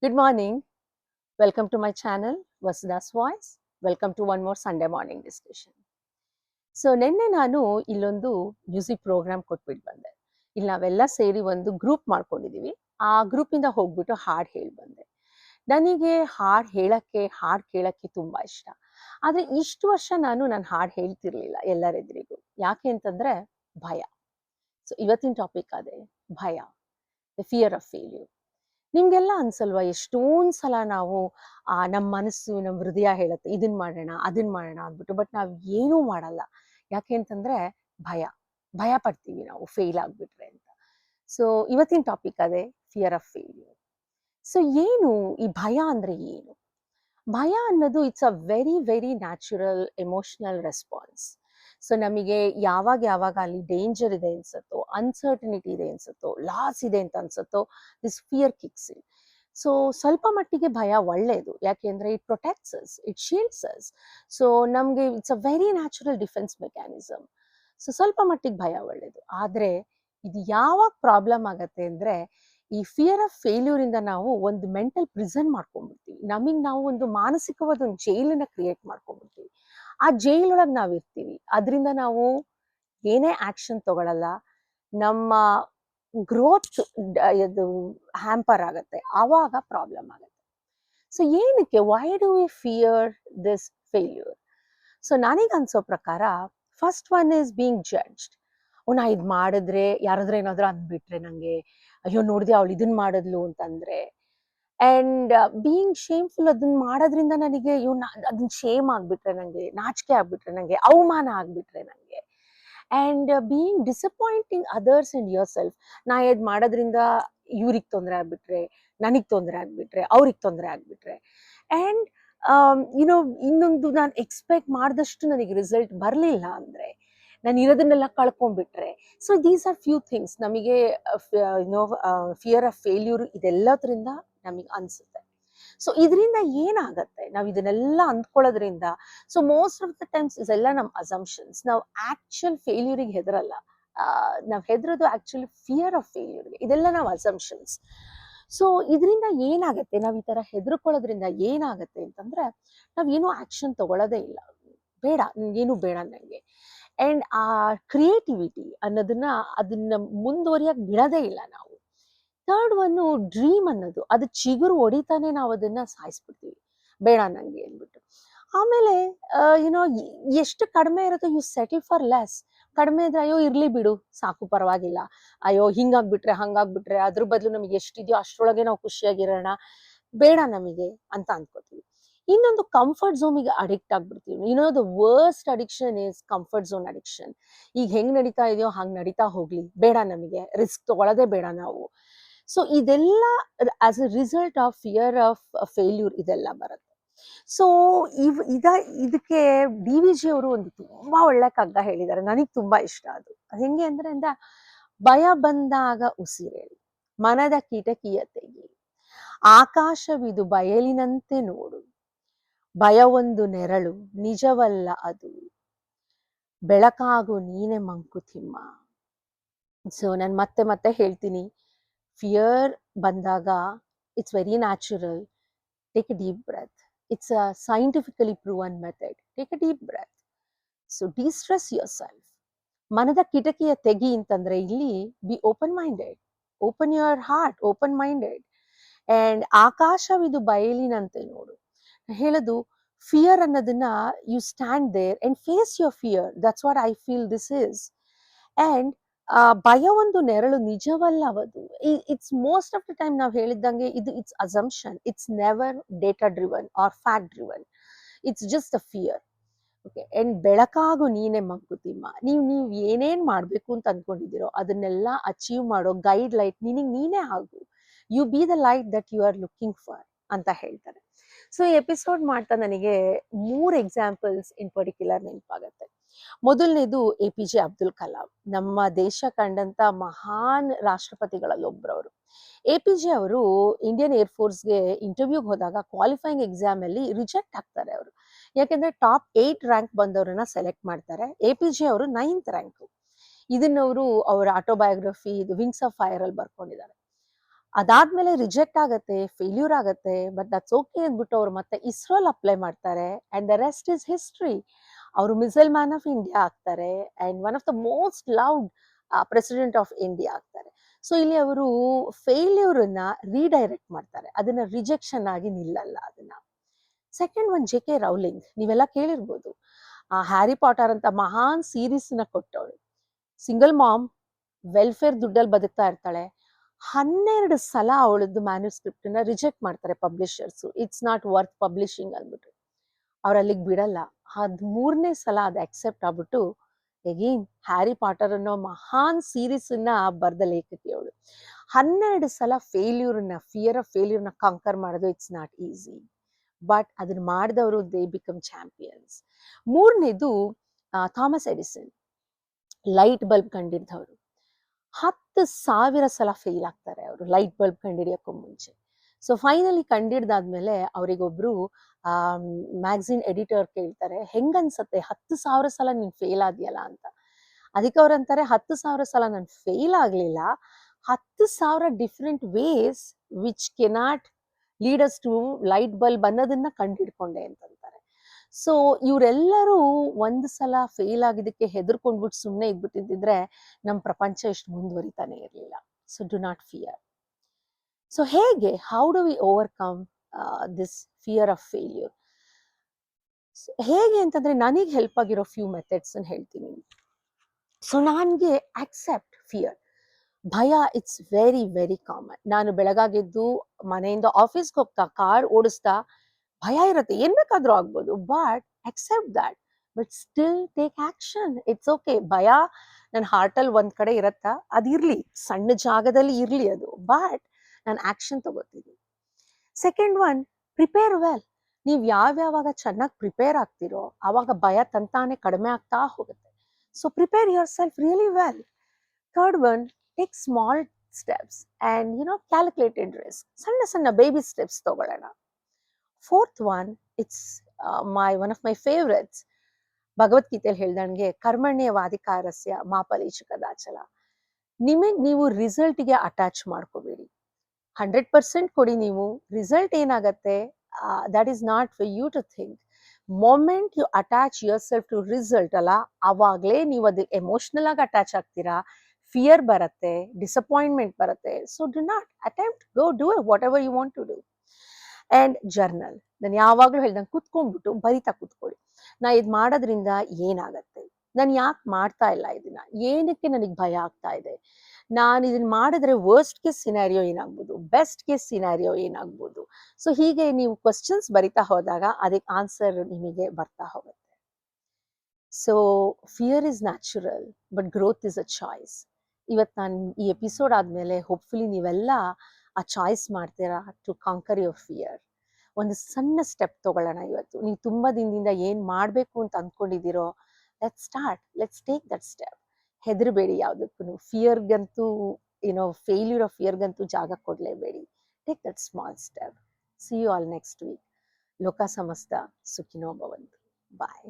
Good morning. Welcome to my channel, Vasuda's Voice. Welcome to one more Sunday morning discussion. So ನಿನ್ನೆ ನಾನು ಇಲ್ಲೊಂದು music program ಕೊಟ್ಬಿಟ್ಟು ಬಂದೆ. ಇಲ್ಲಿ ನಾವೆಲ್ಲ ಸೇರಿ ಒಂದು ಗ್ರೂಪ್ ಮಾಡ್ಕೊಂಡಿದೀವಿ. ಆ ಗ್ರೂಪಿಂದ ಹೋಗ್ಬಿಟ್ಟು ಹಾಡು ಹೇಳಿ ಬಂದೆ. ನನಗೆ ಹಾಡು ಕೇಳಕ್ಕೆ ತುಂಬಾ ಇಷ್ಟ. ಆದ್ರೆ ಇಷ್ಟು ವರ್ಷ ನಾನು ಹಾಡು ಹೇಳ್ತಿರ್ಲಿಲ್ಲ ಎಲ್ಲರೆದುರಿಗೂ. ಯಾಕೆ ಅಂತಂದ್ರೆ ಭಯ. ಸೊ ಇವತ್ತಿನ ಟಾಪಿಕ್ ಅದೇ ಭಯ, ದ ಫಿಯರ್ ಆಫ್ ಫೇಲ್ಯೂರ್. ನಿಮ್ಗೆಲ್ಲ ಅನ್ಸಲ್ವಾ, ಎಷ್ಟೊಂದ್ ಸಲ ನಾವು ನಮ್ಮ ಮನಸ್ಸು, ನಮ್ಮ ಹೃದಯ ಹೇಳುತ್ತೆ ಇದನ್ ಮಾಡೋಣ ಅದನ್ ಮಾಡೋಣ ಅಂದ್ಬಿಟ್ಟು, ಬಟ್ ನಾವ್ ಏನೂ ಮಾಡಲ್ಲ. ಯಾಕೆ ಅಂತಂದ್ರೆ ಭಯ ಪಡ್ತೀವಿ ನಾವು ಫೇಲ್ ಆಗ್ಬಿಟ್ರೆ ಅಂತ. ಸೊ ಇವತ್ತಿನ ಟಾಪಿಕ್ ಅದೇ ಫಿಯರ್ ಆಫ್ ಫೇಲ್ಯೂರ್. ಸೊ ಏನು ಈ ಭಯ ಅಂದ್ರೆ ಏನು? ಭಯ ಅನ್ನೋದು it's a very very natural emotional response. So ನಮಗೆ ಯಾವಾಗ ಅಲ್ಲಿ ಡೇಂಜರ್ ಇದೆ ಅನ್ಸುತ್ತೋ, ಅನ್ಸರ್ಟನಿಟಿ ಇದೆ ಅನ್ಸುತ್ತೋ, ಲಾಸ್ ಇದೆ ಅಂತ ಅನ್ಸುತ್ತೋ, this fear kicks in. So ಸ್ವಲ್ಪ ಮಟ್ಟಿಗೆ ಭಯ ಒಳ್ಳೇದು, ಯಾಕೆಂದ್ರೆ it protects us, it shields us. So ನಮ್ಗೆ it's a very natural defence mechanism. So ಸ್ವಲ್ಪ ಮಟ್ಟಿಗೆ ಭಯ ಒಳ್ಳೇದು. ಆದ್ರೆ ಇದು ಯಾವಾಗ ಪ್ರಾಬ್ಲಮ್ ಆಗತ್ತೆ ಅಂದ್ರೆ, ಈ ಫಿಯರ್ ಆಫ್ ಫೇಲ್ಯೂರ್ ಇಂದ ನಾವು ಒಂದು ಮೆಂಟಲ್ ಪ್ರಿಸನ್ ಮಾಡ್ಕೊಂಡ್ಬಿಡ್ತೀವಿ. ನಾವು ಒಂದು ಮಾನಸಿಕವಾದ ಒಂದು ಜೈಲನ್ನ ಕ್ರಿಯೇಟ್ ಮಾಡ್ಕೊಂಡ್ಬಿಡ್ತೀವಿ. ಆ ಜೈಲೊಳಗೆ ನಾವು ಇರ್ತೀವಿ. ಅದರಿಂದ ನಾವು ಏನೇ ಆಕ್ಷನ್ ತಗೊಳಲ್ಲ. ನಮ್ಮ ಗ್ರೋತ್ ಇದು ಹ್ಯಾಂಪರ್ ಆಗತ್ತೆ. ಆವಾಗ ಪ್ರಾಬ್ಲಮ್ ಆಗತ್ತೆ. ಸೊ ಏನಕ್ಕೆ, why do we fear this failure? So ನನಗೆ ಅನ್ಸೋ ಪ್ರಕಾರ, first one is being judged. ನಾ ಇದ್ ಮಾಡಿದ್ರೆ ಯಾರಾದ್ರೂ ಏನಾದ್ರೂ ಅಂದ್ಬಿಟ್ರೆ ನಂಗೆ, ಅಯ್ಯೋ ನೋಡಿದೆ ಅವಳು ಇದನ್ ಮಾಡಿದ್ಲು ಅಂತಂದ್ರೆ, ಅಂಡ್ ಬೀಯಿಂಗ್ ಶೇಮ್ಫುಲ್. ಅದನ್ನ ಮಾಡೋದ್ರಿಂದ ನನಗೆ ಅದನ್ನ ಶೇಮ್ ಆಗ್ಬಿಟ್ರೆ ನಂಗೆ, ನಾಚಿಕೆ ಆಗ್ಬಿಟ್ರೆ ನಂಗೆ, ಅವಮಾನ ಆಗ್ಬಿಟ್ರೆ ನಂಗೆ. And being disappointing others and your self. ನಾ ಇದ್ ಮಾಡೋದ್ರಿಂದ ಇವ್ರಿಗೆ ತೊಂದರೆ ಆಗ್ಬಿಟ್ರೆ, ನನಗ್ ತೊಂದರೆ ಆಗ್ಬಿಟ್ರೆ, ಅವ್ರಿಗೆ ತೊಂದರೆ ಆಗ್ಬಿಟ್ರೆ. ಅಂಡ್ ಇನ್ನೊಂದು, ನಾನು ಎಕ್ಸ್ಪೆಕ್ಟ್ ಮಾಡಿದಷ್ಟು ನನಗೆ ರಿಸಲ್ಟ್ ಬರಲಿಲ್ಲ ಅಂದ್ರೆ, ನಾನು ಇರೋದನ್ನೆಲ್ಲ ಕಳ್ಕೊಂಡ್ಬಿಟ್ರೆ. So these are few things ನಮಗೆ ಫಿಯರ್ ಆಫ್ ಫೇಲ್ಯೂರ್ ಇದೆಲ್ಲದ್ರಿಂದ ನಮಗೆ ಅನ್ಸುತ್ತೆ. ಸೊ ಇದರಿಂದ ಏನಾಗತ್ತೆ, ನಾವು ಇದನ್ನೆಲ್ಲ ಅಂದ್ಕೊಳ್ಳೋದ್ರಿಂದ, so most of the times ಇದೆಲ್ಲ ನಮ್ಮ ಅಸಂಪ್ಷನ್ಸ್. ನಾವು ಆಕ್ಚುಯಲ್ ಫೇಲ್ಯೂರಿಗೆ ಹೆದರಲ್ಲ. ನಾವು ಹೆದರೋದು ಆಕ್ಚುಲಿ ಫಿಯರ್ ಆಫ್ ಫೇಲ್ಯೂರ್ಗೆ. ಇದೆಲ್ಲ ನಾವು ಅಸಂಪ್ಷನ್ಸ್. ಸೊ ಇದರಿಂದ ಏನಾಗತ್ತೆ, ನಾವು ಈ ತರ ಹೆದರ್ಕೊಳ್ಳೋದ್ರಿಂದ ಏನಾಗತ್ತೆ ಅಂತಂದ್ರೆ, ನಾವೇನು ಆಕ್ಷನ್ ತಗೊಳ್ಳೋದೇ ಇಲ್ಲ. ಬೇಡ, ಏನು ಬೇಡ ನಂಗೆ. ಅಂಡ್ ಆ ಕ್ರಿಯೇಟಿವಿಟಿ ಅದನ್ನ ಮುಂದುವರಿಯಕ್ ಬಿಡೋದೇ ಇಲ್ಲ ನಾವು. ಥರ್ಡ್ ಒನ್, ಡ್ರೀಮ್ ಅನ್ನೋದು, ಅದು ಚಿಗುರು ಹೊಡಿತಾನೆ ನಾವು ಅದನ್ನ ಸಾಯಿಸ್ಬಿಡ್ತೀವಿ, ಬೇಡ ನಂಗೆ ಅಂದ್ಬಿಟ್ಟು. ಆಮೇಲೆ ಎಷ್ಟು ಕಡಿಮೆ ಇರುತ್ತೋ ಯು ಸೆಟಲ್ ಫಾರ್ ಲೆಸ್. ಕಡಿಮೆ ಇದ್ರೆ ಅಯ್ಯೋ ಇರ್ಲಿ ಬಿಡು, ಸಾಕು ಪರವಾಗಿಲ್ಲ, ಅಯ್ಯೋ ಹಿಂಗಾಗ್ಬಿಟ್ರೆ ಹಂಗಾಗ್ಬಿಟ್ರೆ, ಅದ್ರ ಬದಲು ನಮಗೆ ಎಷ್ಟಿದೆಯೋ ಅಷ್ಟ್ರೊಳಗೆ ನಾವು ಖುಷಿಯಾಗಿರೋಣ, ಬೇಡ ನಮಗೆ ಅಂತ ಅನ್ಕೋತೀವಿ. ಇನ್ನೊಂದು, ಕಂಫರ್ಟ್ ಝೋನಿಗೆ ಅಡಿಕ್ಟ್ ಆಗ್ಬಿಡ್ತೀವಿ. The worst addiction is comfort zone addiction. ಈಗ ಹೆಂಗ್ ನಡೀತಾ ಇದೆಯೋ ಹಂಗ್ ನಡೀತಾ ಹೋಗ್ಲಿ, ಬೇಡ ನಮಗೆ, ರಿಸ್ಕ್ ತಗೊಳ್ಳೋದೇ ಬೇಡ ನಾವು. ಸೊ ಇದೆಲ್ಲ as a result of fear of failure ಇದೆಲ್ಲ ಬರುತ್ತೆ. ಸೊ ಇದಕ್ಕೆ DVG ಅವರು ಒಂದು ತುಂಬಾ ಒಳ್ಳೆ ಕಗ್ಗ ಹೇಳಿದ್ದಾರೆ, ನನಗ್ ತುಂಬಾ ಇಷ್ಟ ಅದು. ಹೆಂಗೆ ಅಂದ್ರೆ ಭಯ ಬಂದಾಗ ಉಸಿರೇಳಿ, ಮನದ ಕಿಟಕಿಯ ತೆಗಿ, ಆಕಾಶವಿದು ಬಯಲಿನಂತೆ ನೋಡು, ಭಯ ಒಂದು ನೆರಳು ನಿಜವಲ್ಲ ಅದು, ಬೆಳಕಾಗು ನೀನೆ ಮಂಕುತಿಮ್ಮ. ಸೊ ನಾನು ಮತ್ತೆ ಹೇಳ್ತೀನಿ, ಫಿಯರ್ ಬಂದಾಗ it's very natural. Take a deep breath. It's a scientifically proven method. Take a deep breath. So de-stress yourself. ಮನದ ಕಿಟಕಿಯ ತೆಗಿ ಅಂತಂದ್ರೆ ಇಲ್ಲಿ be open minded, open your heart, open minded. And ಆಕಾಶವಿದು ಬಯಲಿನಂತೆ ನೋಡು. ಹೇಳೋದು, ಫಿಯರ್ ಅನ್ನೋದನ್ನ you stand there and face your fear. That's what I feel this is. And ಭಯ ಒಂದು ನೆರಳು ನಿಜವಲ್ಲವದು. It's most of the time ನಾವು ಹೇಳಿದ್ದಂಗೆ ಇದು it's assumption. It's never data driven or fact driven. It's just a fear. Okay. And ಬೆಳಕಾಗು ನೀನೆ ಮಂಕುತಿಮ್ಮ. ನೀವು ಏನೇನ್ ಮಾಡ್ಬೇಕು ಅಂತ ಅನ್ಕೊಂಡಿದ್ದೀರೋ ಅದನ್ನೆಲ್ಲ ಅಚೀವ್ ಮಾಡೋ ಗೈಡ್ ಲೈಟ್ ನೀನೇ ಆಗು. You be the light that you are looking for ಅಂತ ಹೇಳ್ತಾರೆ. ಸೊ ಈ ಎಪಿಸೋಡ್ ಮಾಡ್ತಾ ನನಗೆ 3 ಎಕ್ಸಾಂಪಲ್ಸ್ ಇನ್ ಪರ್ಟಿಕ್ಯುಲರ್ ನೆನಪಾಗತ್ತೆ. ಮೊದಲನೇದು APJ ಅಬ್ದುಲ್ ಕಲಾಂ, ನಮ್ಮ ದೇಶ ಕಂಡಂತ ಮಹಾನ್ ರಾಷ್ಟ್ರಪತಿಗಳಲ್ಲಿ ಒಬ್ಬರವರು. APJ ಅವರು ಇಂಡಿಯನ್ ಏರ್ಫೋರ್ಸ್ಗೆ ಇಂಟರ್ವ್ಯೂಗೆ ಹೋದಾಗ ಕ್ವಾಲಿಫೈಯಿಂಗ್ ಎಕ್ಸಾಮ್ ಅಲ್ಲಿ ರಿಜೆಕ್ಟ್ ಆಗ್ತಾರೆ ಅವರು. ಯಾಕೆಂದ್ರೆ ಟಾಪ್ 8 ರ್ಯಾಂಕ್ ಬಂದವರನ್ನ ಸೆಲೆಕ್ಟ್ ಮಾಡ್ತಾರೆ. APJ ಅವರು 9th ರ್ಯಾಂಕ್. ಇದನ್ನವರು ಅವರ ಆಟೋಬಯೋಗ್ರಫಿ ವಿಂಗ್ಸ್ ಆಫ್ ಫೈರ್ ಅಲ್ಲಿ ಬರ್ಕೊಂಡಿದ್ದಾರೆ. ಅದಾದ್ಮೇಲೆ ರಿಜೆಕ್ಟ್ ಆಗತ್ತೆ, ಫೇಲ್ಯೂರ್ ಆಗತ್ತೆ, ಬಟ್ ದಟ್ಸ್ ಓಕೆ ಅಂದ್ಬಿಟ್ಟು ಅವ್ರು ಮತ್ತೆ ಇಸ್ರೋಲ್ ಅಪ್ಲೈ ಮಾಡ್ತಾರೆ and the rest is history. ಅವರು ಮಿಸೈಲ್ ಮ್ಯಾನ್ ಆಫ್ ಇಂಡಿಯಾ ಆಗ್ತಾರೆ and one of the most loved president of India ಆಗ್ತಾರೆ. ಸೊ ಇಲ್ಲಿ ಅವರು ಫೇಲ್ಯೂರ್ ಅನ್ನ ರೀಡೈರೆಕ್ಟ್ ಮಾಡ್ತಾರೆ, ಅದನ್ನ ರಿಜೆಕ್ಷನ್ ಆಗಿ ನಿಲ್ಲಲ್ಲ ಅದನ್ನ. Second one J K Rowling, ನೀವೆಲ್ಲ ಕೇಳಿರ್ಬೋದು. ಆ ಹ್ಯಾರಿ ಪಾಟರ್ ಅಂತ ಮಹಾನ್ ಸೀರೀಸ್ ನ ಕೊಟ್ಟವಳು, ಸಿಂಗಲ್ ಮಾಮ್, ವೆಲ್ಫೇರ್ ದುಡ್ಡಲ್ಲಿ ಬದುಕ್ತಾ ಇರ್ತಾಳೆ. 12 ಸಲ ಅವಳದ್ದು ಮ್ಯಾನ್ಯುಸ್ಕ್ರಿಪ್ಟ್ ನ ರಿಜೆಕ್ಟ್ ಮಾಡ್ತಾರೆ publishers, it's not worth publishing ಅಂದ್ಬಿಟ್ಟು. ಅವ್ರು ಅಲ್ಲಿಗೆ ಬಿಡಲ್ಲ. 13ನೇ ಸಲ ಅದು ಅಕ್ಸೆಪ್ಟ್ ಆಗ್ಬಿಟ್ಟು ಎಗೇನ್ ಹ್ಯಾರಿ ಪಾಟರ್ ಅನ್ನೋ ಮಹಾನ್ ಸೀರೀಸ್ ನ ಬರ್ದ ಲೇಖಕಿ ಅವಳು. 12 ಸಲ ಫಿಯರ್ ಆಫ್ ಫೇಲ್ಯೂರ್ನ ಕಾಂಕರ್ ಮಾಡೋದು ಇಟ್ಸ್ ನಾಟ್ ಈಸಿ, ಬಟ್ ಅದನ್ನ ಮಾಡಿದವರು ದೇ ಬಿಕಮ್ ಚಾಂಪಿಯನ್ಸ್. ಮೂರನೇದು ಥಾಮಸ್ ಎಡಿಸನ್, ಲೈಟ್ ಬಲ್ಬ್ ಕಂಡಿಡ್ದವರು. 10,000 ಸಲ ಫೇಲ್ ಆಗ್ತಾರೆ ಅವರು ಲೈಟ್ ಬಲ್ಬ್ ಕಂಡಿಡಿಯೋಕ್ಕೂ ಮುಂಚೆ. ಸೊ ಫೈನಲಿ ಕಂಡಿಡ್ದಾದ್ಮೇಲೆ ಅವರಿಗೊಬ್ರು ಮ್ಯಾಗಝಿನ್ ಎಡಿಟರ್ ಕೇಳ್ತಾರೆ, ಹೆಂಗನ್ಸತ್ತೆ 10,000 ಸಲ ನೀನ್ ಫೇಲ್ ಆದ್ಯಲ್ಲ ಅಂತ. ಅದಕ್ಕೆ ಅವ್ರು ಅಂತಾರೆ, 10,000 ಸಲ ನಾನು ಫೇಲ್ ಆಗ್ಲಿಲ್ಲ, 10,000 different ways which cannot lead us to light bulb ಅನ್ನೋದನ್ನ ಕಂಡಿಡ್ಕೊಂಡೆ ಅಂತಂತಾರೆ. ಸೊ ಇವರೆಲ್ಲರೂ ಒಂದು ಸಲ ಫೇಲ್ ಆಗಿದ್ದಕ್ಕೆ ಹೆದರ್ಕೊಂಡ್ಬಿಟ್ಟು ಸುಮ್ಮನೆ ಇದ್ಬಿಟ್ಟಿದ್ರೆ ನಮ್ಮ ಪ್ರಪಂಚ ಇಷ್ಟು ಮುಂದುವರಿತಾನೆ ಇರಲಿಲ್ಲ. So do not fear. So ಹೇಗೆ, how do we overcome this fear of failure? ಹೇಗೆ ಅಂತಂದ್ರೆ ನನಗೆ ಹೆಲ್ಪ್ ಆಗಿರೋ ಫ್ಯೂ ಮೆಥಡ್ಸ್ ಅನ್ನು ಹೇಳ್ತೀನಿ. ಸೊ ನನಗೆ ಅಕ್ಸೆಪ್ಟ್ ಫಿಯರ್, ಭಯ ಇಟ್ಸ್ ವೆರಿ ವೆರಿ ಕಾಮನ್. ನಾನು ಬೆಳಗಾಗೆದ್ದು ಮನೆಯಿಂದ ಆಫೀಸ್ಗೆ ಹೋಗ್ತಾ ಕಾರ್ ಓಡಿಸ್ತಾ ಭಯ ಇರುತ್ತೆ, ಏನ್ ಬೇಕಾದ್ರೂ ಆಗ್ಬೋದು, but accept that, but still take action. It's okay. ಭಯ ನನ್ನ ಹಾರ್ಟಲ್ಲಿ ಒಂದ್ ಕಡೆ ಇರತ್ತಾ, ಅದಿರ್ಲಿ, ಸಣ್ಣ ಜಾಗದಲ್ಲಿ ಇರ್ಲಿ ಅದು, ಬಟ್ ನಾನು ಆಕ್ಷನ್ ತಗೋತೀನಿ. Second one, prepare well. ನೀವು ಯಾವ್ಯಾವಾಗ ಚೆನ್ನಾಗಿ ಪ್ರಿಪೇರ್ ಆಗ್ತಿರೋ ಆವಾಗ ಭಯ ತಂತಾನೆ ಕಡಿಮೆ ಆಗ್ತಾ ಹೋಗುತ್ತೆ. So prepare your self really well. Third one, take small steps and calculated risk. ಸಣ್ಣ ಸಣ್ಣ ಬೇಬಿ ಸ್ಟೆಪ್ಸ್ ತಗೊಳ್ಳೋಣ. Fourth one, it's one of my favourites, ಭಗವದ್ಗೀತೆಯಲ್ಲಿ ಹೇಳ್ದಂಗೆ ಕರ್ಮಣ್ಯವಾಧಿಕಾರಸ್ಯ ಮಾ ಫಲೇಷು ಕದಾಚನ. ನಿಮಗೆ ನೀವು ರಿಸಲ್ಟ್ಗೆ ಅಟ್ಯಾಚ್ ಮಾಡ್ಕೋಬೇಡಿ. 100% ಕೊಡಿ ನೀವು, ರಿಸಲ್ಟ್ ಏನಾಗತ್ತೆ that is not for you to think. Moment you attach yourself to result ಅಲ್ಲ, ಅವಾಗಲೇ ನೀವು ಅದು ಎಮೋಷನಲ್ ಆಗಿ ಅಟ್ಯಾಚ್ ಆಗ್ತೀರಾ, ಫಿಯರ್ ಬರುತ್ತೆ, ಡಿಸಪಾಯಿಂಟ್ಮೆಂಟ್ ಬರುತ್ತೆ. So do not attempt, go do whatever you want to do. And journal, ನಾನು ಯಾವಾಗಲೂ ಹೇಳ್ದಂಗೆ ಕುತ್ಕೊಂಡ್ಬಿಟ್ಟು ಬರಿತಾ ಕೂತ್ಕೊಳ್ಳಿ, ನಾ ಇದು ಮಾಡೋದ್ರಿಂದ ಏನಾಗತ್ತೆ, ನಾನು ಯಾಕೆ ಮಾಡ್ತಾ ಇಲ್ಲ ಇದನ್ನ, ಏನಕ್ಕೆ ನನಗೆ ಭಯ ಆಗ್ತಾ ಇದೆ, ನಾನು ಇದನ್ನ ಮಾಡಿದ್ರೆ ವರ್ಸ್ಟ್ ಕೇಸ್ ಸಿನಾರಿಯೋ ಏನಾಗ್ಬೋದು, ಬೆಸ್ಟ್ ಕೇಸ್ ಸಿನಾರಿಯೋ ಏನಾಗ್ಬೋದು. ಸೊ ಹೀಗೆ ನೀವು ಕ್ವಶನ್ಸ್ ಬರಿತಾ ಹೋದಾಗ ಅದಕ್ಕೆ ಆನ್ಸರ್ ನಿಮಗೆ ಬರ್ತಾ ಹೋಗುತ್ತೆ. So fear is natural but growth is a choice. ಇವತ್ತು ನಾನು ಈ ಎಪಿಸೋಡ್ ಆದಮೇಲೆ ಹೋಪ್ಫುಲಿ ನೀವೆಲ್ಲ ಆ ಚಾಯ್ಸ್ ಮಾಡ್ತೀರಾ ಟು ಕಾಂಕರ್ ಯುವರ್ ಫಿಯರ್. ಒಂದು ಸಣ್ಣ ಸ್ಟೆಪ್ ತಗೊಳ್ಳೋಣ ಇವತ್ತು. ನೀವು ತುಂಬ ದಿನದಿಂದ ಏನು ಮಾಡಬೇಕು ಅಂತ ಅಂದ್ಕೊಂಡಿದ್ದೀರೋ, ಲೆಟ್ಸ್ ಟೇಕ್ ದಟ್ ಸ್ಟೆಪ್. ಹೆದರಬೇಡಿ ಯಾವುದಕ್ಕೂ. ಫಿಯರ್ಗಂತೂ ಫೇಲ್ಯೂರ್ ಆಫ್ ಫಿಯರ್ಗಂತೂ ಜಾಗ ಕೊಡಲೇಬೇಡಿ. Take that small step. See you all next week. ಲೋಕ ಸಮಸ್ತ ಸುಖಿನೋ ಭವಂತು. ಬಾಯ್.